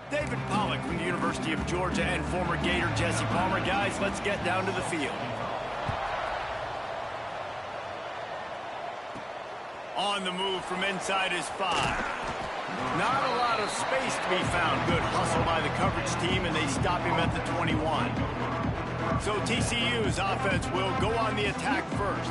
David Pollock from the University of Georgia and former Gator Jesse Palmer. Guys, let's get down to the field. On the move from inside his 5. Not a lot of space to be found. Good hustle by the coverage team, and they stop him at the 21. So TCU's offense will go on the attack first.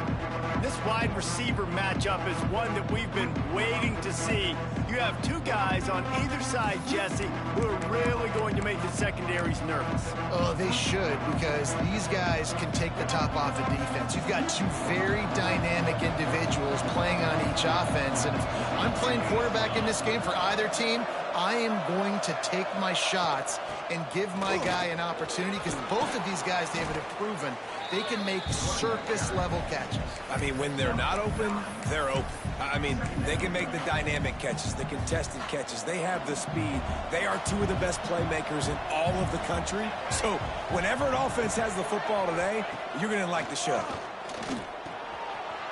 This wide receiver matchup is one that we've been waiting to see. You have two guys on either side, Jesse, who are really going to make the secondaries nervous. Oh, they should, because these guys can take the top off the defense. You've got two very dynamic individuals playing on each offense, and if I'm playing quarterback in this game for either team, I am going to take my shots and give my guy an opportunity, because both of these guys, David, have proven they can make circus-level catches. I mean, when they're not open, they're open. I mean, they can make the dynamic catches, the contested catches. They have the speed. They are two of the best playmakers in all of the country. So whenever an offense has the football today, you're going to like the show.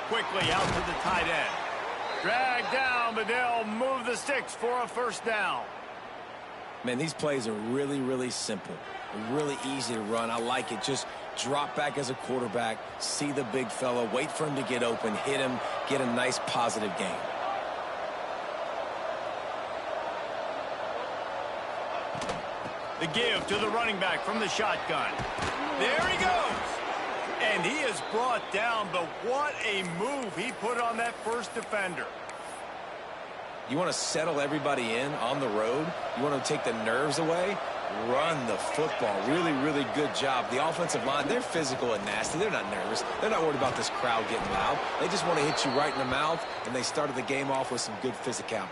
Quickly out to the tight end. Drag down, but they'll move the sticks for a first down. Man, these plays are really, really simple. Really easy to run. I like it. Just drop back as a quarterback, see the big fella, wait for him to get open, hit him, get a nice positive gain. The give to the running back from the shotgun. There he goes. And he is brought down, but what a move he put on that first defender. You want to settle everybody in on the road? You want to take the nerves away? Run the football. Really, really good job. The offensive line, they're physical and nasty. They're not nervous. They're not worried about this crowd getting loud. They just want to hit you right in the mouth, and they started the game off with some good physicality.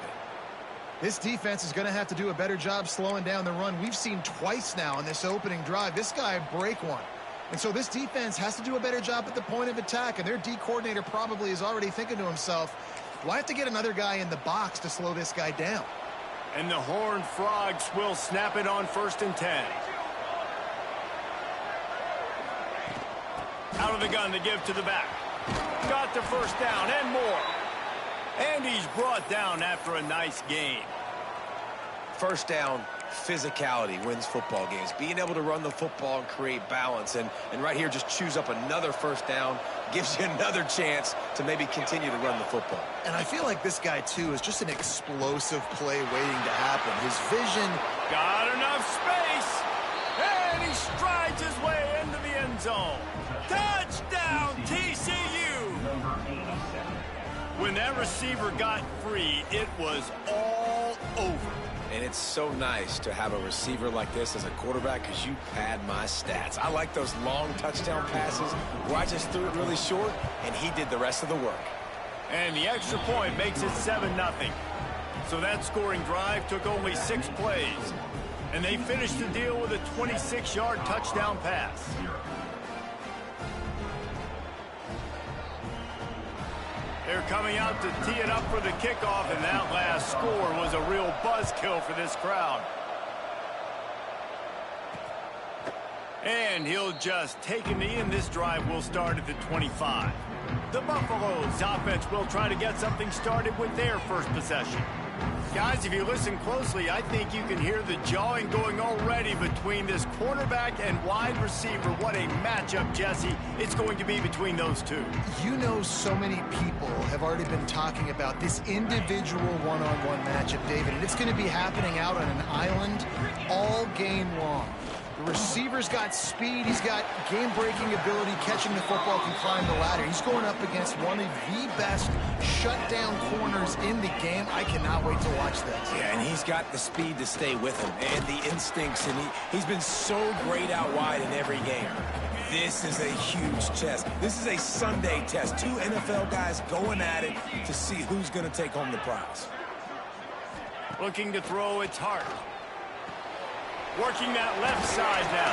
This defense is going to have to do a better job slowing down the run. We've seen twice now in this opening drive this guy break one. And so this defense has to do a better job at the point of attack, and their D coordinator probably is already thinking to himself, well, I have to get another guy in the box to slow this guy down. And the Horned Frogs will snap it on 1st and 10. Out of the gun, the give to the back. Got the first down and more. And he's brought down after a nice gain. First down, physicality wins football games. Being able to run the football and create balance. And right here, just choose up another first down. Gives you another chance to maybe continue to run the football. And I feel like this guy, too, is just an explosive play waiting to happen. His vision. Got enough space. And he strides his way into the end zone. Touchdown, TCU. When that receiver got free, it was all over. And it's so nice to have a receiver like this as a quarterback, because you pad my stats. I like those long touchdown passes where I just threw it really short, and he did the rest of the work. And the extra point makes it 7-0. So that scoring drive took only 6 plays. And they finished the deal with a 26-yard touchdown pass. They're coming out to tee it up for the kickoff, and that last score was a real buzzkill for this crowd. And he'll just take a knee, and this drive will start at the 25. The Buffaloes offense will try to get something started with their first possession. Guys, if you listen closely, I think you can hear the jawing going already between this quarterback and wide receiver. What a matchup, Jesse, it's going to be between those two. You know, so many people have already been talking about this individual one-on-one matchup, David, and it's going to be happening out on an island all game long. The receiver's got speed. He's got game-breaking ability, catching the football, can climb the ladder. He's going up against one of the best shutdown corners in the game. I cannot wait to watch this. Yeah, and he's got the speed to stay with him and the instincts, and he's been so great out wide in every game. This is a huge test. This is a Sunday test. 2 NFL guys going at it to see who's going to take home the prize. Looking to throw, it's Hart. Working that left side now.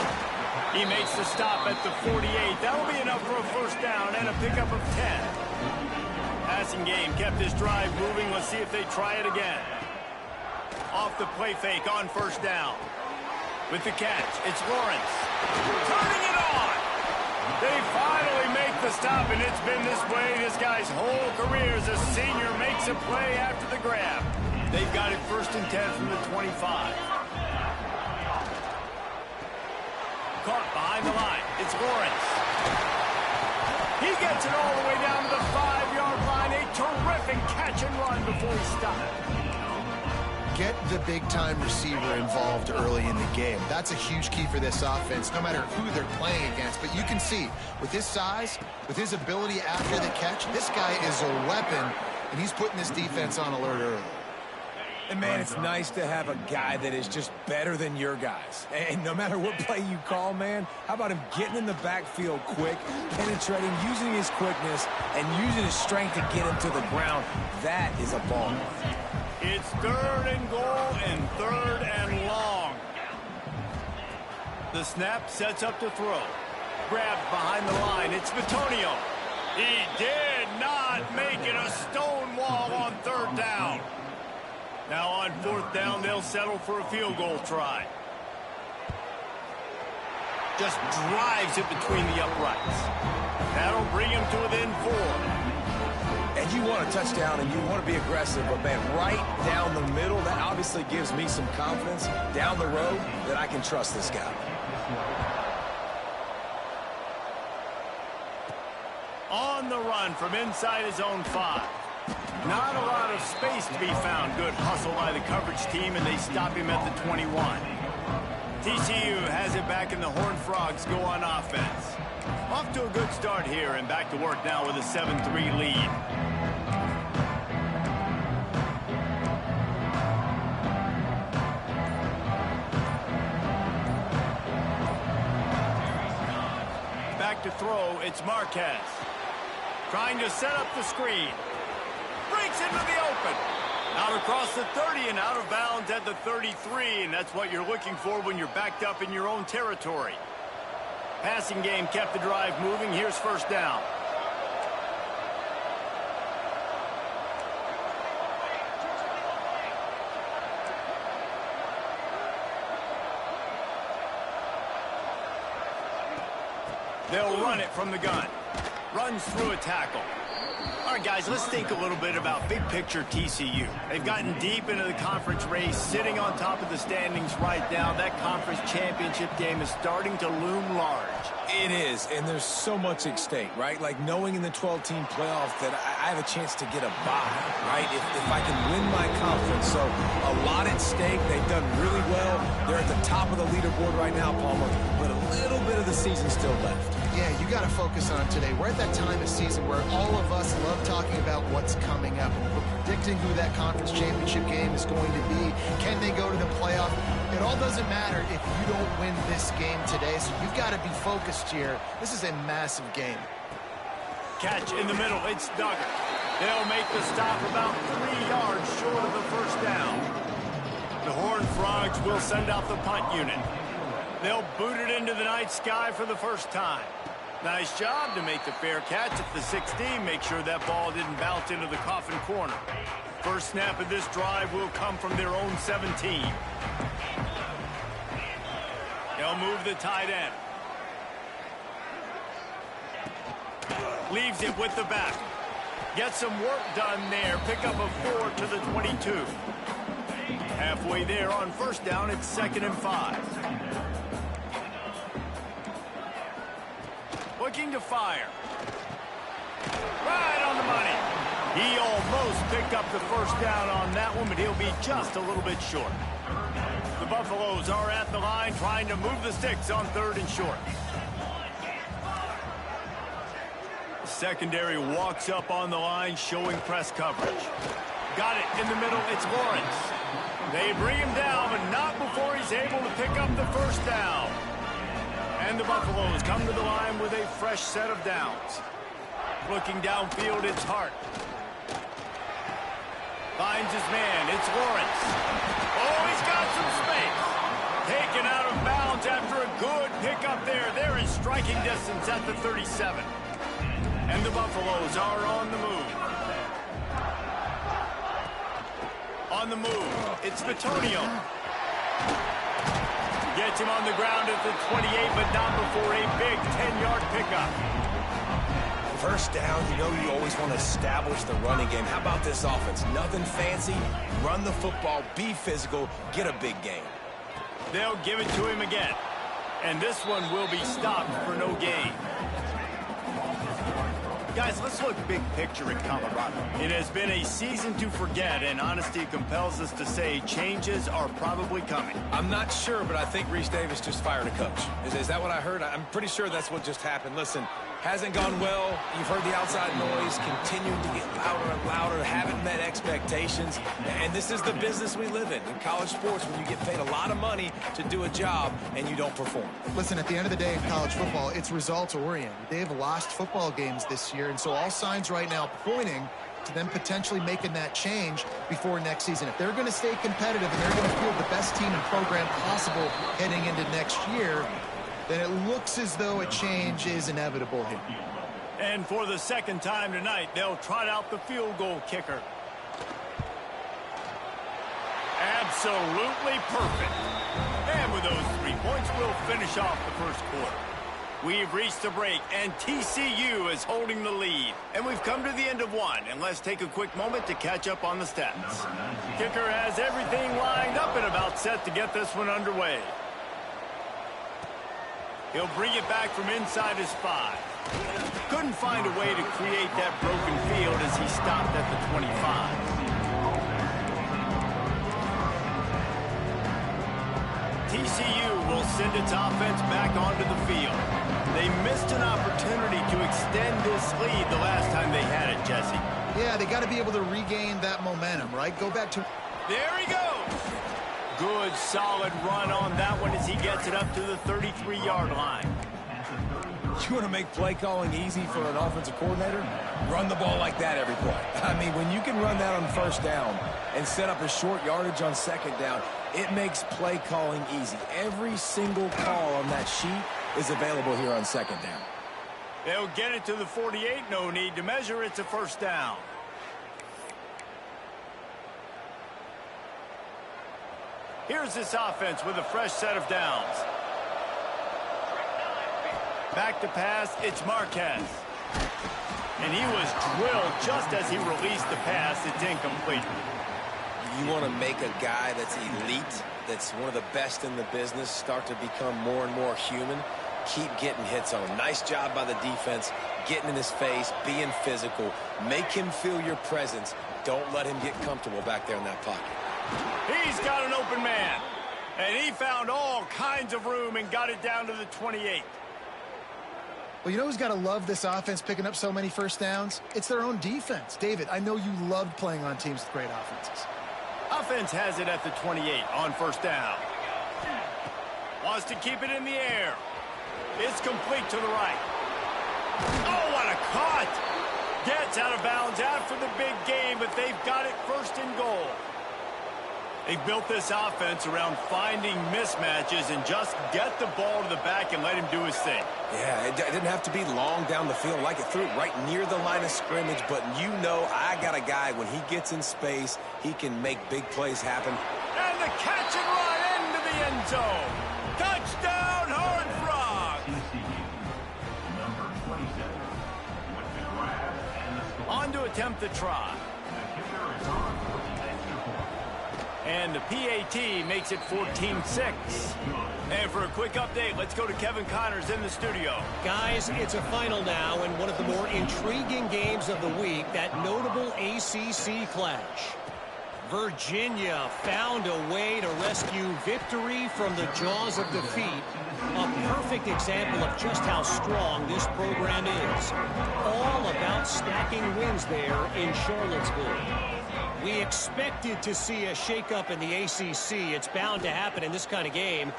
He makes the stop at the 48. That'll be enough for a first down and a pickup of 10. Passing game kept this drive moving. Let's see if they try it again. Off the play fake on first down. With the catch, it's Lawrence. Turning it on! They finally make the stop, and it's been this way this guy's whole career as a senior makes a play after the grab. They've got it 1st and 10 from the 25. caught behind the line. It's Lawrence. He gets it all the way down to the 5-yard line. A terrific catch and run before he stopped. Get the big-time receiver involved early in the game. That's a huge key for this offense, no matter who they're playing against. But you can see, with his size, with his ability after the catch, this guy is a weapon, and he's putting this defense on alert early. And, man, it's nice to have a guy that is just better than your guys. And no matter what play you call, man, how about him getting in the backfield quick, penetrating, using his quickness, and using his strength to get him to the ground. That is a ball. It's 3rd and goal and 3rd and long. The snap sets up to throw. Grabbed behind the line. It's Bitonio. He did not make it a stone wall on 3rd down. Now on 4th down, they'll settle for a field goal try. Just drives it between the uprights. That'll bring him to within 4. And you want a touchdown and you want to be aggressive, but, man, right down the middle, that obviously gives me some confidence down the road that I can trust this guy. On the run from inside his own 5. Not a lot of space to be found. Good hustle by the coverage team, and they stop him at the 21. TCU has it back, and the Horned Frogs go on offense. Off to a good start here, and back to work now with a 7-3 lead. Back to throw, it's Marquez. Trying to set up the screen. Breaks into the open. Out across the 30 and out of bounds at the 33, and that's what you're looking for when you're backed up in your own territory. Passing game kept the drive moving. Here's 1st down. They'll run it from the gun. Runs through a tackle. All right, guys, let's think a little bit about big picture TCU. They've gotten deep into the conference race, sitting on top of the standings right now. That conference championship game is starting to loom large. It is, and there's so much at stake, right? Like knowing in the 12-team playoff that I have a chance to get a bye, right? If I can win my conference. So a lot at stake. They've done really well. They're at the top of the leaderboard right now, Palmer, but a little bit of the season still left. Yeah, you got to focus on today. We're at that time of season where all of us love talking about what's coming up. We're predicting who that conference championship game is going to be. Can they go to the playoff? It all doesn't matter if you don't win this game today, so you've got to be focused here. This is a massive game. Catch in the middle. It's Duggar. They'll make the stop about 3 yards short of the 1st down. The Horned Frogs will send out the punt unit. They'll boot it into the night sky for the 1st time. Nice job to make the fair catch at the 16. Make sure that ball didn't bounce into the coffin corner. First snap of this drive will come from their own 17. They'll move the tight end. Leaves it with the back. Get some work done there. Pick up a 4 to the 22. Halfway there on 1st down, it's 2nd and 5. Looking to fire. Right on the money. He almost picked up the 1st down on that one, but he'll be just a little bit short. The Buffaloes are at the line trying to move the sticks on 3rd and short. Secondary walks up on the line showing press coverage. Got it in the middle. It's Lawrence. They bring him down, but not before he's able to pick up the 1st down. And the Buffaloes come to the line with a fresh set of downs. Looking downfield, it's Hart. Finds his man. It's Lawrence. Oh, he's got some space. Taken out of bounds after a good pickup there. They're in striking distance at the 37. And the Buffaloes are on the move. On the move, it's Bitonio. Gets him on the ground at the 28, but not before a big 10-yard pickup. 1st down, you know you always want to establish the running game. How about this offense? Nothing fancy. Run the football, be physical, get a big gain. They'll give it to him again. And this one will be stopped for no gain. Guys, let's look big picture at Colorado. It has been a season to forget, and honesty compels us to say changes are probably coming. I'm not sure, but I think Reese Davis just fired a coach. Is that what I heard? I'm pretty sure that's what just happened. Listen, hasn't gone well. You've heard the outside noise, continuing to get louder and louder, haven't met expectations. And this is the business we live in college sports, when you get paid a lot of money to do a job and you don't perform. Listen, at the end of the day in college football, it's results-oriented. They have lost football games this year, and so all signs right now pointing to them potentially making that change before next season. If they're going to stay competitive and they're going to field the best team and program possible heading into next year, then it looks as though a change is inevitable here. And for the second time tonight, they'll trot out the field goal kicker. Absolutely perfect. And with those 3 points, we'll finish off the first quarter. We've reached the break, and TCU is holding the lead. And we've come to the end of one, and let's take a quick moment to catch up on the stats. Kicker has everything lined up and about set to get this one underway. He'll bring it back from inside his 5. Couldn't find a way to create that broken field as he stopped at the 25. TCU will send its offense back onto the field. They missed an opportunity to extend this lead the last time they had it, Jesse. Yeah, they got to be able to regain that momentum, right? Go back to... There he goes! Good, solid run on that one as he gets it up to the 33-yard line. You want to make play calling easy for an offensive coordinator? Run the ball like that every play. I mean, when you can run that on first down and set up a short yardage on second down, it makes play calling easy. Every single call on that sheet is available here on second down. They'll get it to the 48. No need to measure. It's a first down. Here's this offense with a fresh set of downs. Back to pass, it's Marquez. And he was drilled just as he released the pass. It's incomplete. You want to make a guy that's elite, that's one of the best in the business, start to become more and more human. Keep getting hits on him. Nice job by the defense, getting in his face, being physical. Make him feel your presence. Don't let him get comfortable back there in that pocket. He's got an open man. And he found all kinds of room and got it down to the 28. Well, you know who's got to love this offense picking up so many first downs? It's their own defense. David, I know you loved playing on teams with great offenses. Offense has it at the 28 on first down. Wants to keep it in the air. It's complete to the right. Oh, what a cut! Gets out of bounds after the big game, but they've got it first and goal. They've built this offense around finding mismatches and just get the ball to the back and let him do his thing. Yeah, it didn't have to be long down the field. Like it threw it right near the line of scrimmage, but you know I got a guy, when he gets in space, he can make big plays happen. And the catch and run into the end zone. Touchdown, Horned Frogs! On to attempt the try. And the PAT makes it 14-6. And for a quick update, let's go to Kevin Connors in the studio. Guys, it's a final now in one of the more intriguing games of the week, that notable ACC clash. Virginia found a way to rescue victory from the jaws of defeat. A perfect example of just how strong this program is. All about stacking wins there in Charlottesville. We expected to see a shakeup in the ACC. It's bound to happen in this kind of game.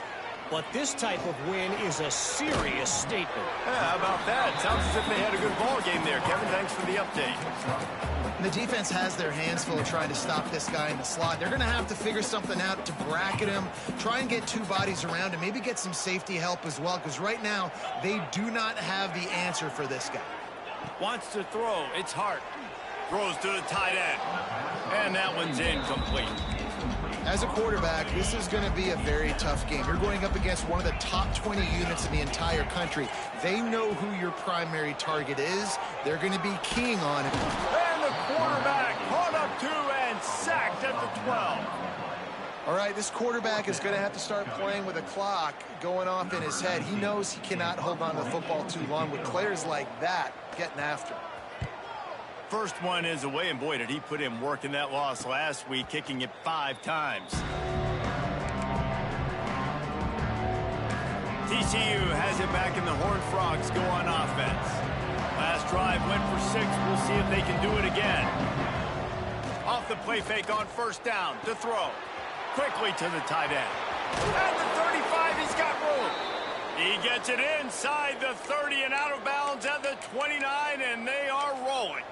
But this type of win is a serious statement. Yeah, how about that? Sounds as if they had a good ball game there. Kevin, thanks for the update. The defense has their hands full trying to stop this guy in the slot. They're going to have to figure something out to bracket him, try and get two bodies around him, maybe get some safety help as well, because right now they do not have the answer for this guy. Wants to throw. It's Hart. Throws to the tight end. And that one's incomplete. As a quarterback, this is going to be a very tough game. You're going up against one of the top 20 units in the entire country. They know who your primary target is. They're going to be keying on it. And the quarterback caught up to and sacked at the 12. All right, this quarterback is going to have to start playing with a clock going off in his head. He knows he cannot hold on to the football too long with players like that getting after him. First one is away, and boy, did he put in work in that loss last week, kicking it 5 times. TCU has it back, and the Horned Frogs go on offense. Last drive went for 6. We'll see if they can do it again. Off the play fake on first down to throw. Quickly to the tight end. At the 35, he's got room. He gets it inside the 30 and out of bounds at the 29, and they are rolling.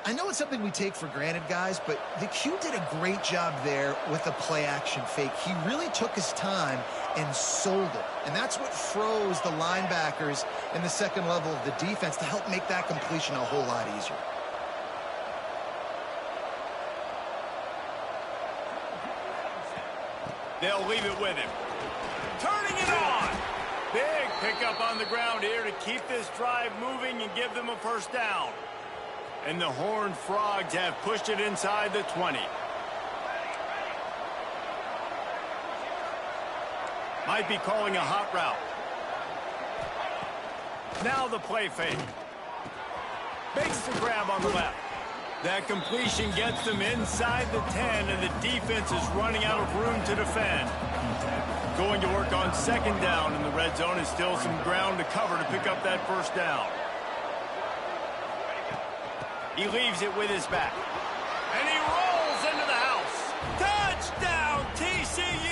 I know it's something we take for granted, guys, but the Q did a great job there with the play-action fake. He really took his time and sold it. And that's what froze the linebackers in the second level of the defense to help make that completion a whole lot easier. They'll leave it with him. Turning it on. Big pickup on the ground here to keep this drive moving and give them a first down. And the Horned Frogs have pushed it inside the 20. Might be calling a hot route. Now the play fake. Makes the grab on the left. That completion gets them inside the 10, and the defense is running out of room to defend. Going to work on second down, and the red zone is still some ground to cover to pick up that first down. He leaves it with his back. And he rolls into the house. Touchdown, TCU!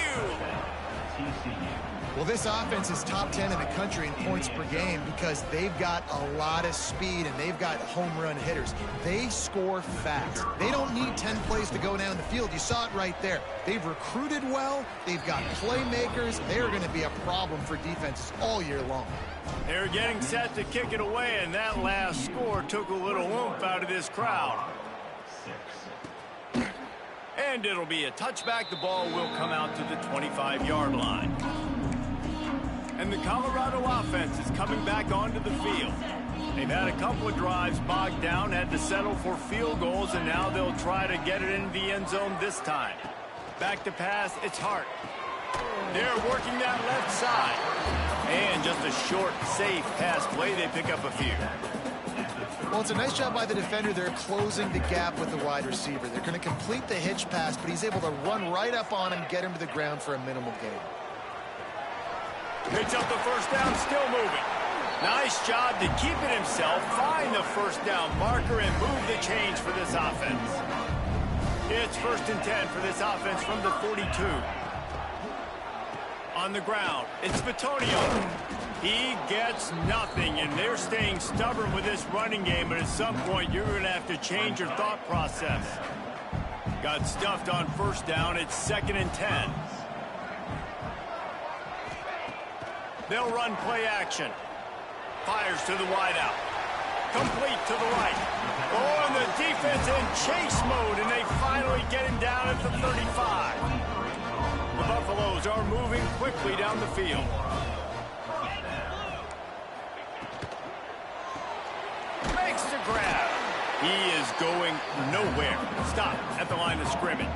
Well, this offense is top 10 in the country in points per game because they've got a lot of speed and they've got home run hitters. They score fast. They don't need 10 plays to go down the field. You saw it right there. They've recruited well. They've got playmakers. They're going to be a problem for defenses all year long. They're getting set to kick it away, and that last score took a little oomph out of this crowd. And it'll be a touchback. The ball will come out to the 25-yard line. And the Colorado offense is coming back onto the field. They've had a couple of drives bogged down, had to settle for field goals, and now they'll try to get it into the end zone this time. Back to pass, it's Hart. They're working that left side. And just a short, safe pass play. They pick up a few. Well, it's a nice job by the defender. They're closing the gap with the wide receiver. They're going to complete the hitch pass, but he's able to run right up on him, get him to the ground for a minimal gain. Picks up the first down, still moving. Nice job to keep it himself, find the first down marker, and move the chains for this offense. It's 1st and 10 for this offense from the 42. On the ground, it's Bitonio. He gets nothing, and they're staying stubborn with this running game, but at some point you're going to have to change your thought process. Got stuffed on first down. It's 2nd and 10. They'll run play action. Fires to the wideout. Complete to the right. Oh, and the defense in chase mode, and they finally get him down at the 35. The Buffaloes are moving quickly down the field. Makes the grab. He is going nowhere. Stop at the line of scrimmage.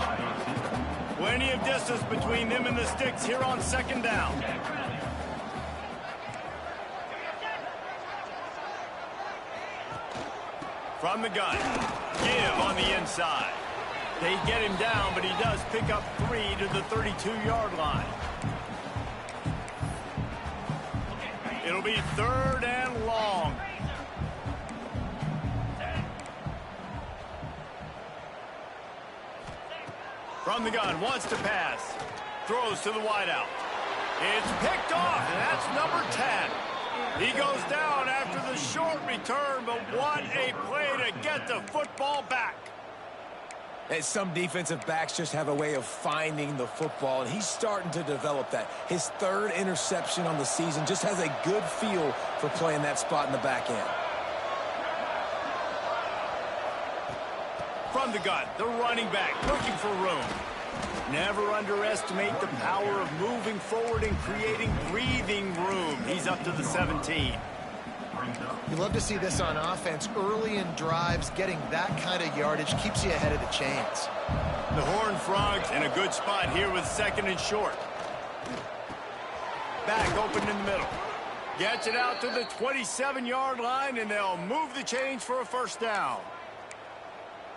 Plenty of distance between them and the sticks here on 2nd down. From the gun. Give on the inside. They get him down, but he does pick up 3 to the 32-yard line. It'll be 3rd and long. From the gun, wants to pass. Throws to the wideout. It's picked off, and that's number 10. He goes down after the short return, but what a play to get the football back. And some defensive backs just have a way of finding the football, and he's starting to develop that. His 3rd interception on the season, just has a good feel for playing that spot in the back end. From the gun, the running back looking for room. Never underestimate the power of moving forward and creating breathing room. He's up to the 17. You love to see this on offense. Early in drives, getting that kind of yardage keeps you ahead of the chains. The Horned Frogs in a good spot here with 2nd and short. Back open in the middle. Gets it out to the 27-yard line, and they'll move the chains for a first down.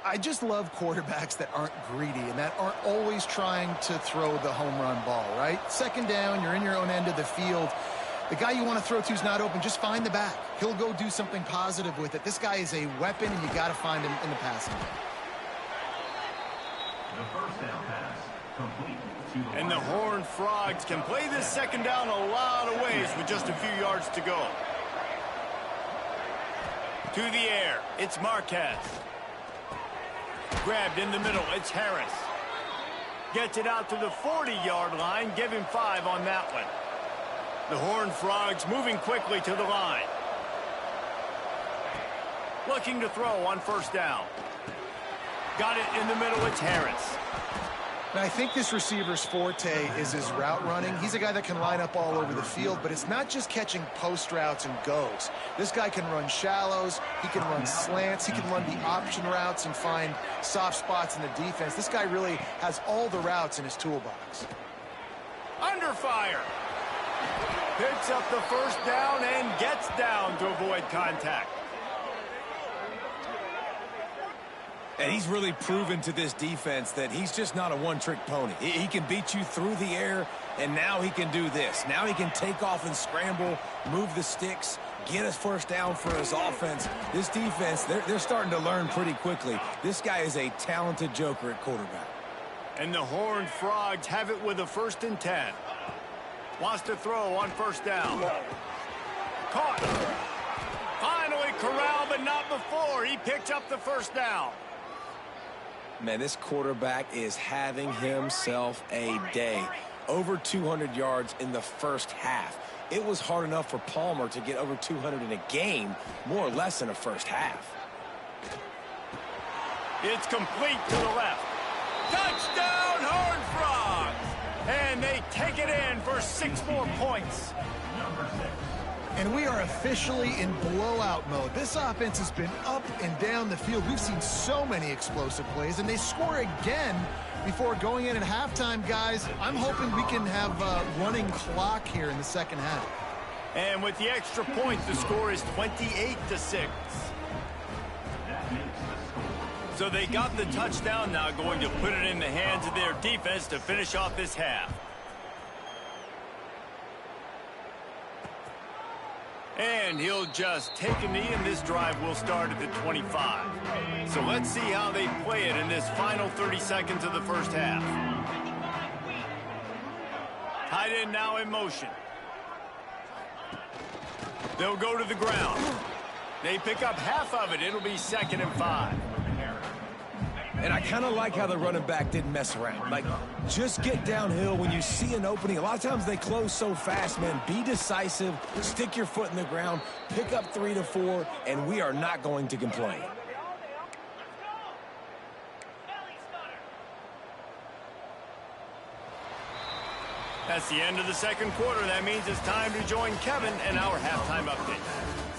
I just love quarterbacks that aren't greedy and that aren't always trying to throw the home run ball, right? 2nd down, you're in your own end of the field. The guy you want to throw to is not open. Just find the back. He'll go do something positive with it. This guy is a weapon, and you got to find him in the passing game. The first down pass complete. And the Horned Frogs can play this 2nd down a lot of ways with just a few yards to go. To the air, it's Marquez. Grabbed in the middle, it's Harris. Gets it out to the 40-yard line. Give him 5 on that one. The Horned Frogs moving quickly to the line. Looking to throw on 1st down. Got it in the middle, it's Harris. Now, I think this receiver's forte is his route running. He's a guy that can line up all over the field, but it's not just catching post routes and goes. This guy can run shallows, he can run slants, he can run the option routes and find soft spots in the defense. This guy really has all the routes in his toolbox. Under fire. Picks up the 1st down and gets down to avoid contact. And he's really proven to this defense that he's just not a one-trick pony. He can beat you through the air, and now he can do this. Now he can take off and scramble, move the sticks, get us 1st down for his offense. This defense, they're starting to learn pretty quickly. This guy is a talented joker at quarterback. And the Horned Frogs have it with a 1st and 10. Wants to throw on 1st down. Caught. Finally corralled, but not before. He picks up the 1st down. Man, this quarterback is having himself a day. Over 200 yards in the 1st half. It was hard enough for Palmer to get over 200 in a game, more or less in a 1st half. It's complete to the left. Touchdown, Horned Frogs! And they take it in for 6 more points. And we are officially in blowout mode. This offense has been up and down the field. We've seen so many explosive plays, and they score again before going in at halftime, guys. I'm hoping we can have a running clock here in the 2nd half. And with the extra point, the score is 28-6. So they got the touchdown, now going to put it in the hands of their defense to finish off this half. And he'll just take a knee, and this drive will start at the 25. So let's see how they play it in this final 30 seconds of the 1st half. Tight end now in motion. They'll go to the ground. They pick up half of it. It'll be 2nd and 5. And I kind of like how the running back didn't mess around. Like, just get downhill when you see an opening. A lot of times they close so fast, man. Be decisive, stick your foot in the ground, pick up 3 to 4, and we are not going to complain. That's the end of the 2nd quarter. That means it's time to join Kevin and our halftime update.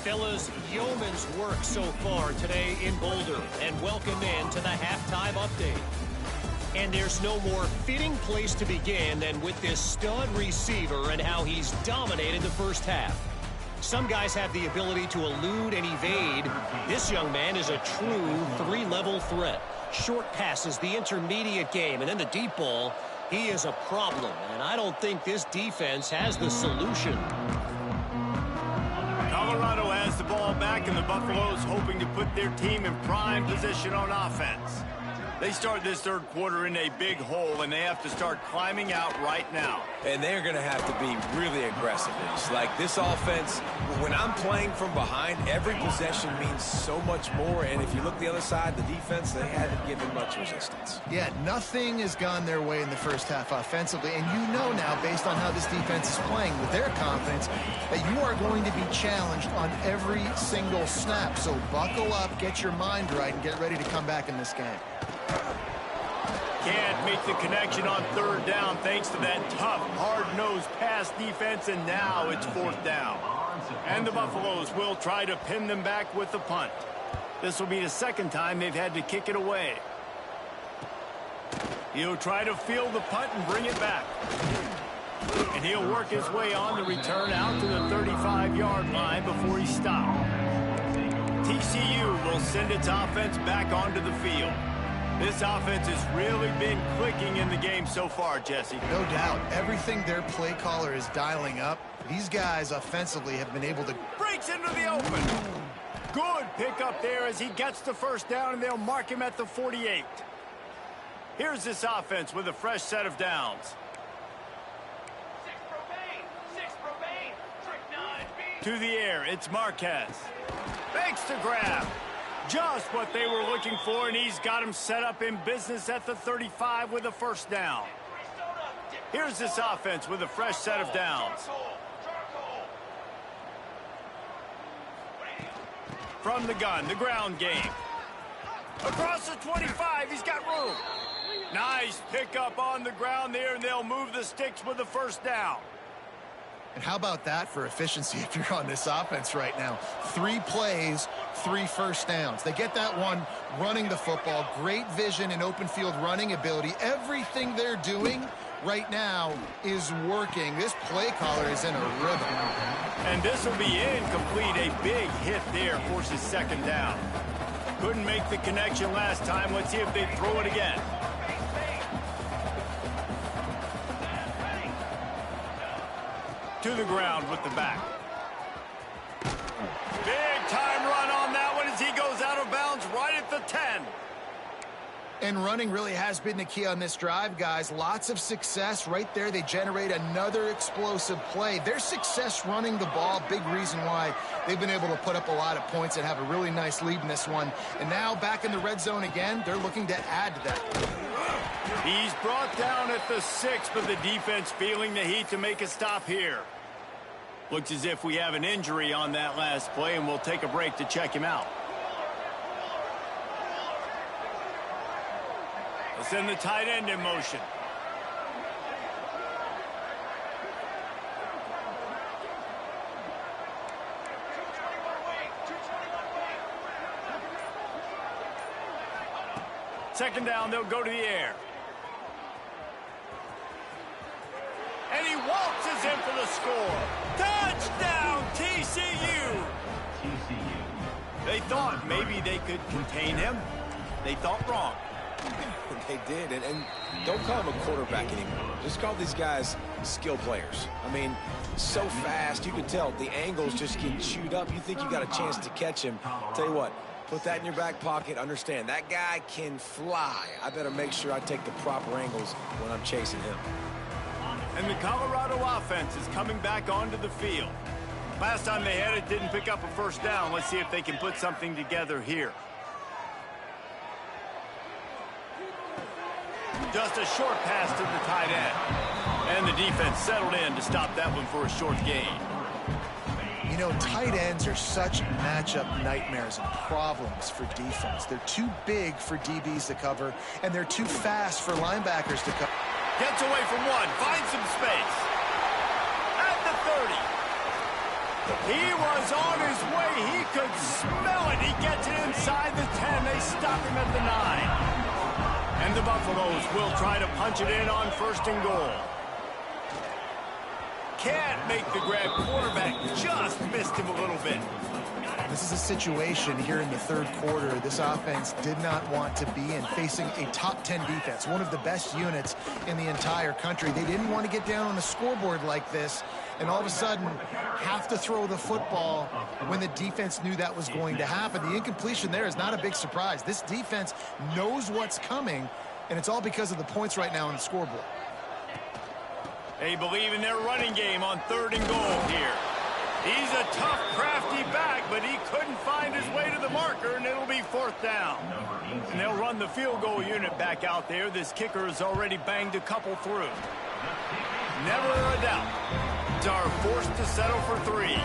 Fellas, yeoman's work so far today in Boulder, and welcome in to the halftime update. And there's no more fitting place to begin than with this stud receiver and how he's dominated the 1st half. Some guys have the ability to elude and evade. This young man is a true 3-level threat. Short passes, the intermediate game, and then the deep ball. He is a problem, and I don't think this defense has the solution. Colorado has the ball back, and the Buffaloes hoping to put their team in prime position on offense. They start this 3rd quarter in a big hole, and they have to start climbing out right now. And they're going to have to be really aggressive. It's like this offense, when I'm playing from behind, every possession means so much more. And if you look the other side, the defense, they haven't given much resistance. Yeah, nothing has gone their way in the 1st half offensively. And you know now, based on how this defense is playing with their confidence, that you are going to be challenged on every single snap. So buckle up, get your mind right, and get ready to come back in this game. Can't make the connection on 3rd down thanks to that tough, hard-nosed pass defense, and now it's 4th down. And the Buffaloes will try to pin them back with the punt. This will be the second time they've had to kick it away. He'll try to field the punt and bring it back. And he'll work his way on the return out to the 35-yard line before he stopped. TCU will send its offense back onto the field. This offense has really been clicking in the game so far, Jesse. No doubt. Everything their play caller is dialing up, these guys offensively have been able to... Breaks into the open. Good pickup there as he gets the first down, and they'll mark him at the 48. Here's this offense with a fresh set of downs. To the air, it's Marquez. Fakes to grab. Just what they were looking for, and he's got him set up in business at the 35 with a first down. Here's this offense with a fresh set of downs. From the gun, the ground game. Across the 25, he's got room. Nice pickup on the ground there, and they'll move the sticks with the first down. And how about that for efficiency if you're on this offense right now? 3 plays, 3 first downs. They get that one running the football, great vision and open field running ability. Everything they're doing right now is working. This play caller is in a rhythm. And this will be incomplete. A big hit there forces second down. Couldn't make the connection last time. Let's see if they throw it again. To the ground with the back. Big time run on that one as he goes out of bounds right at the 10. And running really has been the key on this drive, guys. Lots of success right there. They generate another explosive play. Their success running the ball, big reason why they've been able to put up a lot of points and have a really nice lead in this one. And now back in the red zone again, they're looking to add to that. He's brought down at the 6, but the defense feeling the heat to make a stop here. Looks as if we have an injury on that last play, and we'll take a break to check him out. We'll send the tight end in motion. Second down, they'll go to the air. And he waltzes in for the score. Touchdown, TCU! They thought maybe they could contain him. They thought wrong. They did, and don't call them a quarterback anymore. Just call these guys skill players. I mean, so fast, you can tell the angles just get chewed up. You think you got a chance to catch him. Tell you what, put that in your back pocket. Understand, that guy can fly. I better make sure I take the proper angles when I'm chasing him. And the Colorado offense is coming back onto the field. Last time they had it, didn't pick up a first down. Let's see if they can put something together here. Just a short pass to the tight end. And the defense settled in to stop that one for a short gain. You know, tight ends are such matchup nightmares and problems for defense. They're too big for DBs to cover, and they're too fast for linebackers to cover. Gets away from one, finds some space. At the 30. He was on his way. He could smell it. He gets it inside the 10. They stop him at the 9. And the Buffaloes will try to punch it in on first and goal. Can't make the grab. Quarterback just missed him a little bit. This is a situation here in the third quarter this offense did not want to be in, facing a top 10 defense, one of the best units in the entire country. They didn't want to get down on the scoreboard like this and all of a sudden have to throw the football when the defense knew that was going to happen. The incompletion there is not a big surprise. This defense knows what's coming, and it's all because of the points right now on the scoreboard. They believe in their running game on third and goal here. He's a tough, crafty back, but he couldn't find his way to the marker, and it'll be fourth down. And they'll run the field goal unit back out there. This kicker has already banged a couple through. Never a doubt. Are forced to settle for 3.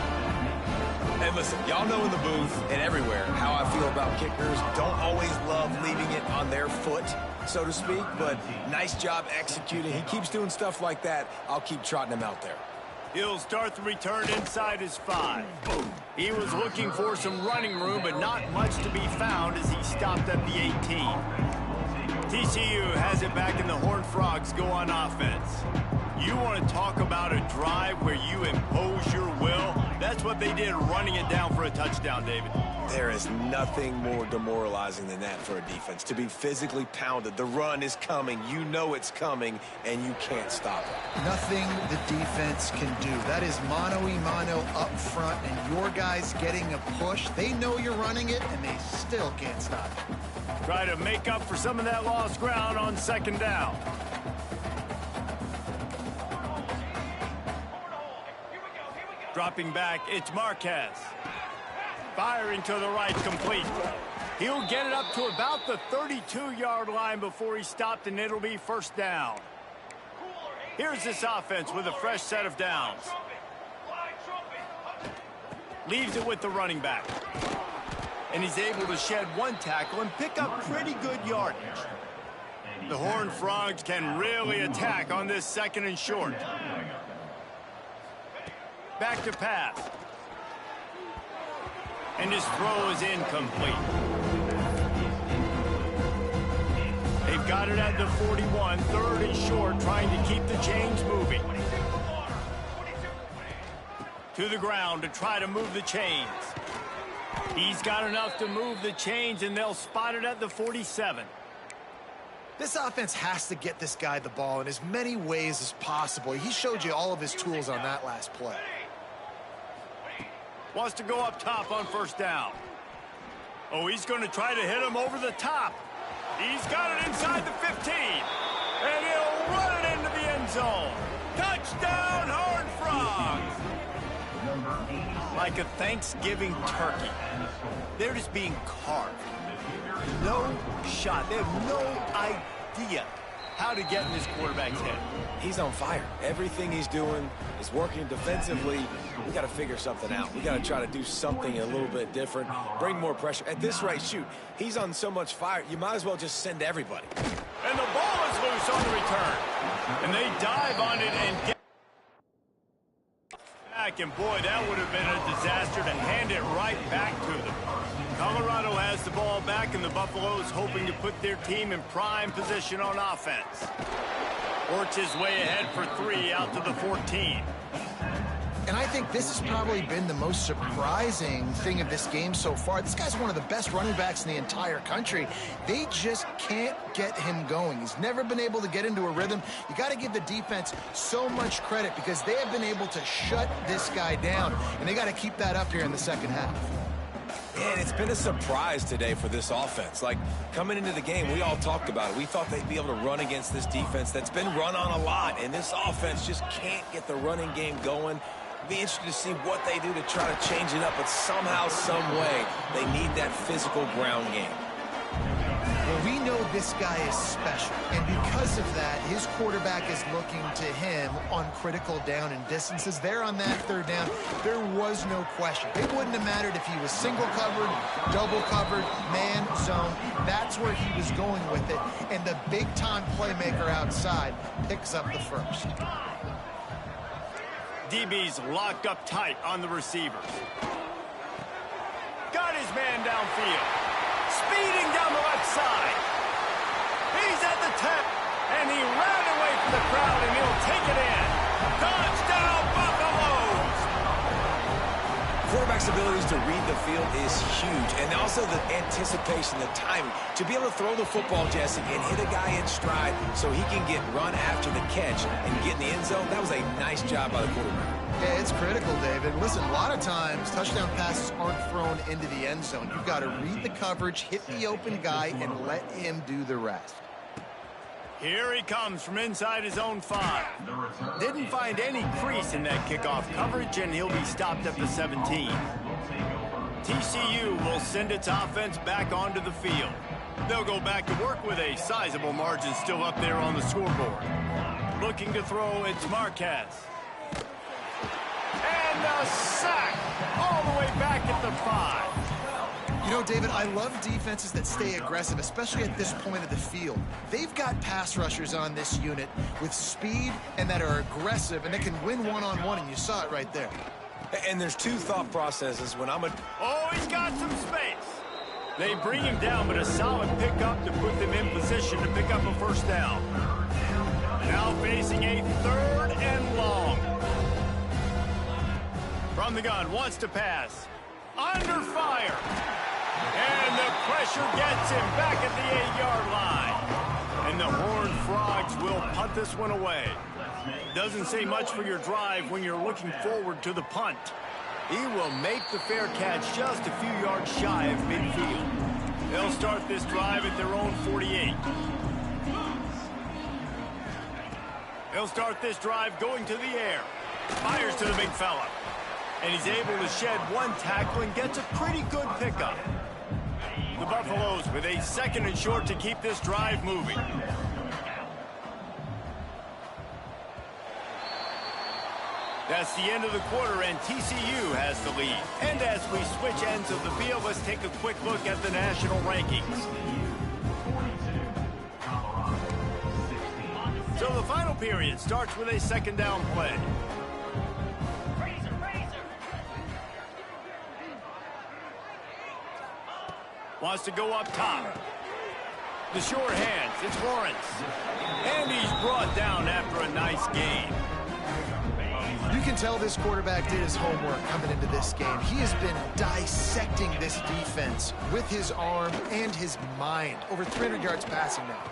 And listen, y'all know in the booth and everywhere how I feel about kickers. Don't always love leaving it on their foot, so to speak, but nice job executing. He keeps doing stuff like that. I'll keep trotting him out there. He'll start the return inside his 5. He was looking for some running room, but not much to be found as he stopped at the 18. TCU has it back and the Horned Frogs go on offense. You want to talk about a drive where you impose your will? That's what they did, running it down for a touchdown, David. There is nothing more demoralizing than that for a defense. To be physically pounded. The run is coming. You know it's coming, and you can't stop it. Nothing the defense can do. That is mano-a-mano up front, and your guys getting a push. They know you're running it, and they still can't stop it. Try to make up for some of that lost ground on 2nd down. Dropping back, it's Marquez. Firing to the right, complete. He'll get it up to about the 32-yard line before he stopped, and it'll be 1st down. Here's this offense with a fresh set of downs. Leaves it with the running back. And he's able to shed 1 tackle and pick up pretty good yardage. The Horned Frogs can really attack on this 2nd and short. Back to pass. And his throw is incomplete. They've got it at the 41, 3rd and short, trying to keep the chains moving. To the ground to try to move the chains. He's got enough to move the chains, and they'll spot it at the 47. This offense has to get this guy the ball in as many ways as possible. He showed you all of his tools on that last play. Wants to go up top on 1st down. Oh, he's going to try to hit him over the top. He's got it inside the 15. And he'll run it into the end zone. Touchdown, Horned Frogs! Like a Thanksgiving turkey. They're just being carved. No shot. They have no idea how to get in this quarterback's head. He's on fire. Everything he's doing is working defensively. We got to figure something out. We got to try to do something a little bit different, bring more pressure. At this rate, shoot, he's on so much fire, you might as well just send everybody. And the ball is loose on the return. And they dive on it and get back. And boy, that would have been a disaster to hand it right back to them. Colorado has the ball back, and the Buffaloes hoping to put their team in prime position on offense. Works his way ahead for 3 out to the 14. And I think this has probably been the most surprising thing of this game so far. This guy's one of the best running backs in the entire country. They just can't get him going. He's never been able to get into a rhythm. You got to give the defense so much credit because they have been able to shut this guy down, and they got to keep that up here in the 2nd half. And it's been a surprise today for this offense. Like, coming into the game, we all talked about it. We thought they'd be able to run against this defense that's been run on a lot, and this offense just can't get the running game going. Be interested to see what they do to try to change it up, but somehow, some way, they need that physical ground game. Well, we know this guy is special, and because of that, his quarterback is looking to him on critical down and distances. There on that 3rd down, there was no question. It wouldn't have mattered if he was single covered, double covered, man, zone. That's where he was going with it, and the big-time playmaker outside picks up the 1st. DB's locked up tight on the receivers. Got his man downfield. Speeding down the left side. He's at the 10, and he ran away from the crowd, and he'll take it in. Touchdown, Buffaloes! Quarterback's abilities to read the field is huge, and also the anticipation, the timing. To be able to throw the football, Jesse, and hit a guy in stride so he can get run after the catch and get in the end zone, that was a nice job by the quarterback. Yeah, it's critical, David. Listen, a lot of times, touchdown passes aren't thrown into the end zone. You've got to read the coverage, hit the open guy, and let him do the rest. Here he comes from inside his own 5. Didn't find any crease in that kickoff coverage, and he'll be stopped at the 17. TCU will send its offense back onto the field. They'll go back to work with a sizable margin still up there on the scoreboard. Looking to throw, it's Marquez. And the sack all the way back at the 5. You know, David, I love defenses that stay aggressive, especially at this point of the field. They've got pass rushers on this unit with speed and that are aggressive and that can win one-on-one, and you saw it right there. And there's two thought processes when I'm a... Oh, he's got some space. They bring him down, but a solid pickup to put them in position to pick up a first down. Now facing a 3rd and long. From the gun, wants to pass. Under fire. And the pressure gets him back at the 8-yard line. And the Horned Frogs will punt this one away. Doesn't say much for your drive when you're looking forward to the punt. He will make the fair catch just a few yards shy of midfield. They'll start this drive at their own 48. They'll start this drive going to the air. Fires to the big fella. And he's able to shed one tackle and gets a pretty good pickup. The Buffaloes with a 2nd and short to keep this drive moving. That's the end of the quarter, and TCU has the lead. And as we switch ends of the field, let's take a quick look at the national rankings. So the final period starts with a 2nd down play. Wants to go up top. The short hands, it's Lawrence. And he's brought down after a nice gain. You can tell this quarterback did his homework coming into this game. He has been dissecting this defense with his arm and his mind. Over 300 yards passing now.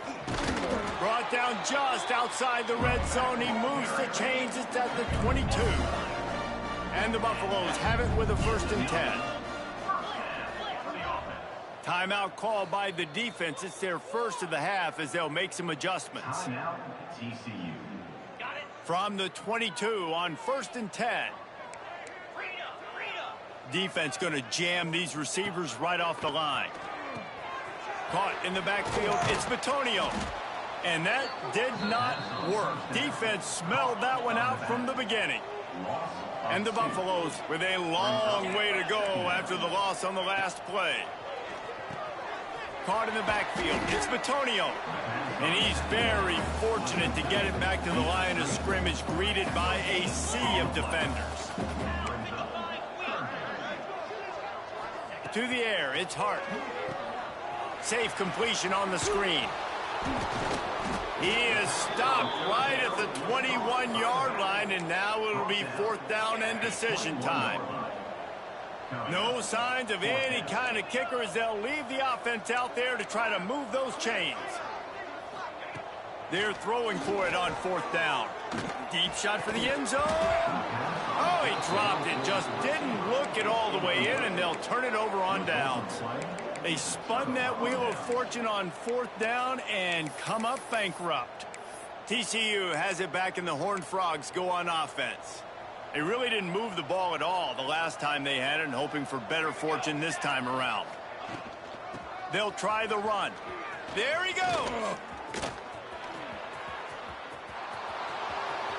Brought down just outside the red zone. He moves the chains. It's at the 22. And the Buffaloes have it with a 1st and 10. Timeout called by the defense. It's their first of the half as they'll make some adjustments. Timeout, TCU. From the 22 on 1st and 10. Defense going to jam these receivers right off the line. Caught in the backfield. It's Bitonio. And that did not work. Defense smelled that one out from the beginning. And the Buffaloes with a long way to go after the loss on the last play. Caught in the backfield. It's Bitonio. And he's very fortunate to get it back to the line of scrimmage, greeted by a sea of defenders. To the air, it's Hart. Safe completion on the screen. He is stopped right at the 21-yard line, and now it'll be 4th down and decision time. No signs of any kind of kicker as they'll leave the offense out there to try to move those chains. They're throwing for it on 4th down. Deep shot for the end zone. Oh, he dropped it. Just didn't look it all the way in, and they'll turn it over on downs. They spun that wheel of fortune on 4th down and come up bankrupt. TCU has it back, and the Horned Frogs go on offense. They really didn't move the ball at all the last time they had it, and hoping for better fortune this time around. They'll try the run. There he goes.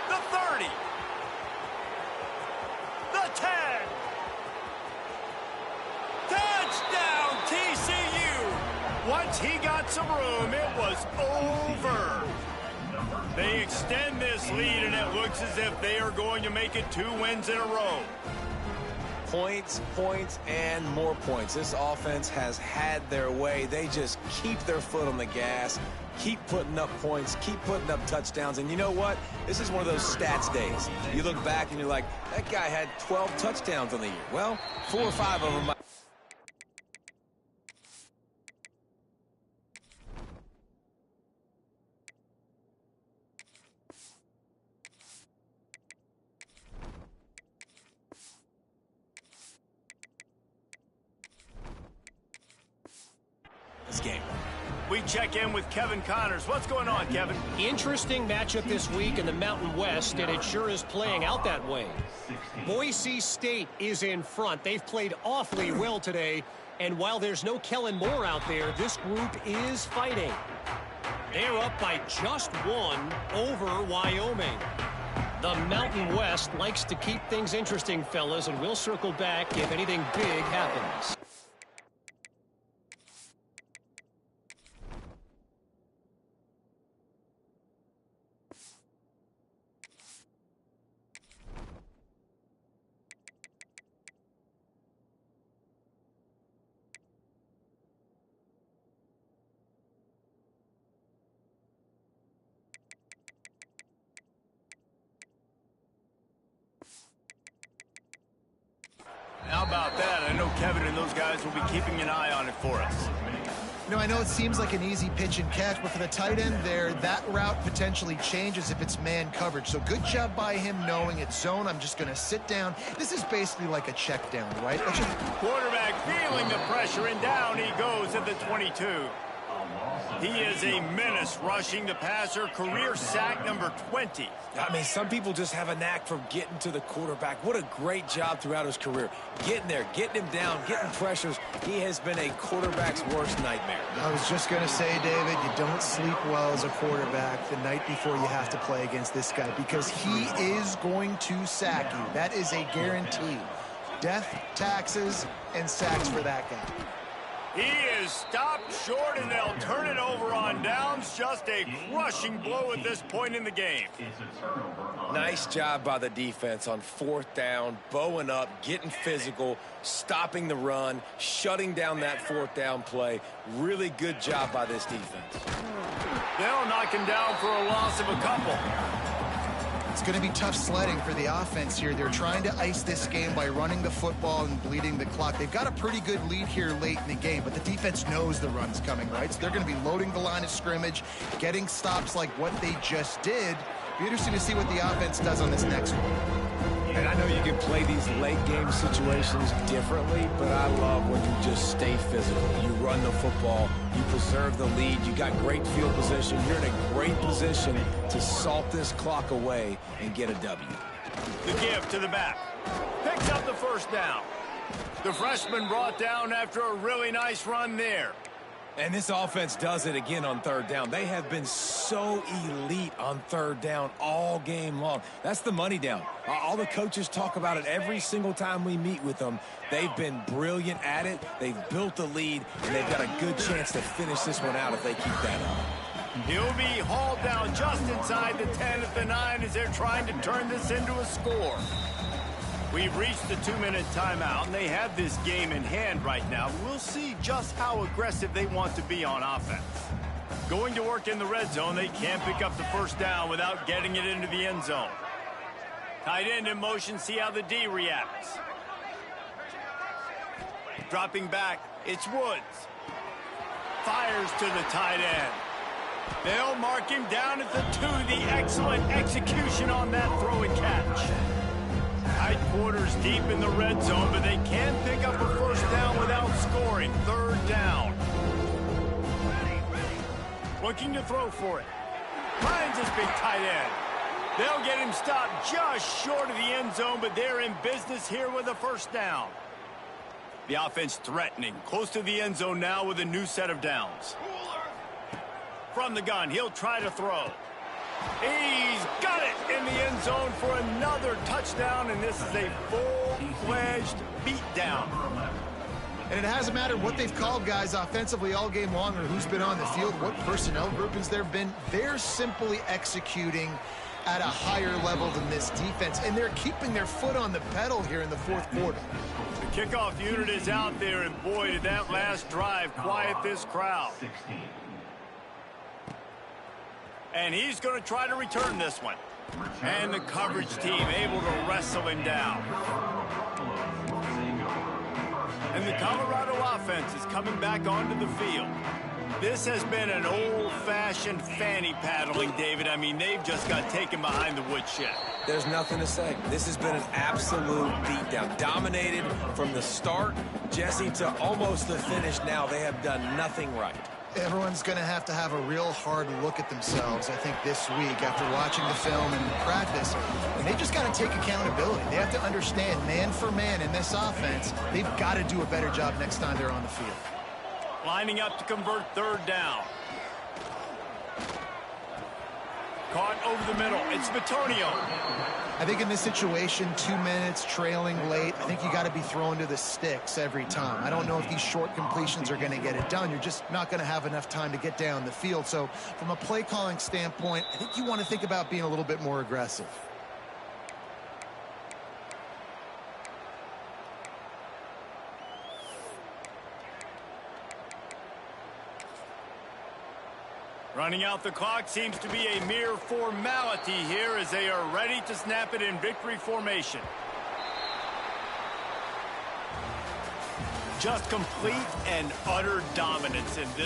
The 30. The 10. Touchdown, TCU. Once he got some room, it was over. They extend this lead, and it looks as if they are going to make it 2 wins in a row. Points, points, and more points. This offense has had their way. They just keep their foot on the gas, keep putting up points, keep putting up touchdowns. And you know what? This is one of those stats days. You look back and you're like, that guy had 12 touchdowns on the year. Well, 4 or 5 of them. Game. We check in with Kevin Connors. What's going on, Kevin? Interesting matchup this week in the Mountain West, and it sure is playing out that way. Boise State is in front. They've played awfully well today, and while there's no Kellen Moore out there, this group is fighting. They're up by just 1 over Wyoming. The Mountain West likes to keep things interesting, fellas, and we'll circle back if anything big happens. How about that? I know Kevin and those guys will be keeping an eye on it for us. I know it seems like an easy pitch and catch, but for the tight end there, that route potentially changes if it's man coverage. So good job by him knowing it's zone. I'm just going to sit down. This is basically like a check down, right? Quarterback feeling the pressure, and down he goes at the 22. He is a menace rushing the passer, career sack number 20. I mean, some people just have a knack for getting to the quarterback. What a great job throughout his career. Getting there, getting him down, getting pressures. He has been a quarterback's worst nightmare. I was just going to say, David, you don't sleep well as a quarterback the night before you have to play against this guy because he is going to sack you. That is a guarantee. Death, taxes, and sacks for that guy. He is stopped short, and they'll turn it over on downs. Just a crushing blow at this point in the game. Nice job by the defense on 4th down, bowing up, getting physical, stopping the run, shutting down that 4th down play. Really good job by this defense. They'll knock him down for a loss of a couple. It's going to be tough sledding for the offense here. They're trying to ice this game by running the football and bleeding the clock. They've got a pretty good lead here late in the game, but the defense knows the run's coming, right? So they're going to be loading the line of scrimmage, getting stops like what they just did. Be interesting to see what the offense does on this next one. And I know you can play these late game situations differently, but I love when you just stay physical. You run the football, you preserve the lead, you got great field position. You're in a great position to salt this clock away and get a W. The give to the back. Picks up the first down. The freshman brought down after a really nice run there. And this offense does it again on 3rd down. They have been so elite on 3rd down all game long. That's the money down. All the coaches talk about it every single time we meet with them. They've been brilliant at it. They've built the lead, and they've got a good chance to finish this one out if they keep that up. He'll be hauled down just inside the 10 at the 9 as they're trying to turn this into a score. We've reached the 2-minute timeout, and they have this game in hand right now. We'll see just how aggressive they want to be on offense. Going to work in the red zone, they can't pick up the first down without getting it into the end zone. Tight end in motion, see how the D reacts. Dropping back, it's Woods. Fires to the tight end. They'll mark him down at the 2. The excellent execution on that throw and catch. Tight quarters deep in the red zone, but they can't pick up a first down without scoring. 3rd down. Looking to throw for it. Finds his big tight end. They'll get him stopped just short of the end zone, but they're in business here with a first down. The offense threatening. Close to the end zone now with a new set of downs. From the gun, he'll try to throw. He's got it in the end zone for another touchdown, and this is a full-fledged beatdown. And it hasn't mattered what they've called guys offensively all game long or who's been on the field, what personnel groupings there have been. They're simply executing at a higher level than this defense, and they're keeping their foot on the pedal here in the 4th quarter. The kickoff unit is out there, and boy, did that last drive quiet this crowd. And he's going to try to return this one. And the coverage team able to wrestle him down. And the Colorado offense is coming back onto the field. This has been an old-fashioned fanny paddling, David. I mean, they've just got taken behind the woodshed. There's nothing to say. This has been an absolute beatdown. Dominated from the start, Jesse, to almost the finish now. They have done nothing right. Everyone's going to have a real hard look at themselves, I think, this week after watching the film and practice. And they just got to take accountability. They have to understand, man for man in this offense, they've got to do a better job next time they're on the field. Lining up to convert 3rd down. Caught over the middle. It's Bitonio. I think in this situation, 2 minutes, trailing late, I think you got to be throwing to the sticks every time. I don't know if these short completions are going to get it done. You're just not going to have enough time to get down the field. So from a play calling standpoint, I think you want to think about being a little bit more aggressive. Running out the clock seems to be a mere formality here as they are ready to snap it in victory formation. Just complete and utter dominance in this